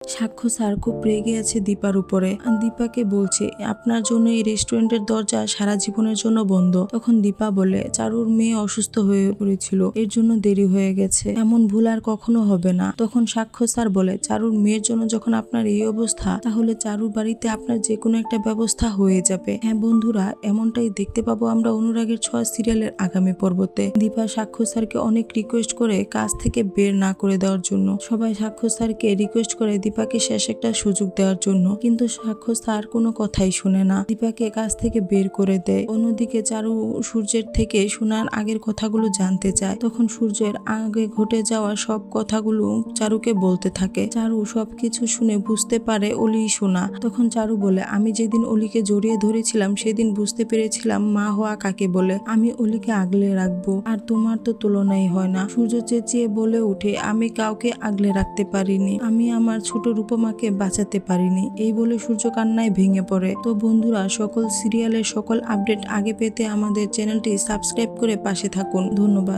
সাক্ষ্য স্যার খুব রেগে আছে দীপার উপরে। দীপাকে বলছে আপনার জন্য এই রেস্টুরেন্টের দরজা সারা জীবনের জন্য বন্ধ। তখন দীপা বলে চারুর মেয়ে অসুস্থ হয়ে পড়েছিল, এর জন্য দেরি হয়ে গেছে, এমন ভুল আর কখনো হবে না। তখন সাক্ষ্য স্যার বলে চারুর মেয়ের জন্য যখন আপনার এই অবস্থা, তাহলে চারুর বাড়িতে আপনার যে কোনো একটা ব্যবস্থা হয়ে যাবে। হ্যাঁ বন্ধুরা, এমনটাই দেখতে পাবো আমরা অনুরাগের ছোঁয়া সিরিয়ালের আগামী পর্বতে। দীপা সাক্ষ্য স্যারকে অনেক রিকোয়েস্ট করে কাজ থেকে বের না করে দেওয়ার জন্য। সবাই সাক্ষ্য স্যারকে রিকোয়েস্ট করে দীপাকে শেষ একটা সুযোগ দেওয়ার জন্য, কিন্তু সাক্ষ্য স্যার কোনো কথাই শুনে না, দীপাকে কাজ থেকে বের করে দেয়। অন্যদিকে চারু সূর্যের থেকে শোনার আগের কথাগুলো জানতে চায়। তখন সূর্যের আগে ঘটে যাওয়া সব কথাগুলো চারুকে বলতে থাকে। চারু সবকিছু শুনে বুঝতে পারে অলি শোনা। তখন চারু বলে আমি যেদিন অলিকে জড়িয়ে ধরেছিলাম সেদিন বুঝতে পেরেছিলাম মা হওয়া কাকে বলে। আমি অলিকে আগলে রাখবো, আর তোমার তো তুলনাই হয় না। সূর্য চেঁচিয়ে বলে উঠে আমি কাউকে আগলে রাখতে পারিনি, আমি আমার ছোট রূপমাকে বাঁচাতে পারিনি। এই বলে সূর্য কান্নায় ভেঙে পড়ে। তো বন্ধুরা, সকল সিরিয়ালের সকল আপডেট আগে পেতে আমাদের চ্যানেলটি সাবস্ক্রাইব করে পাশে থাকুন। ধন্যবাদ।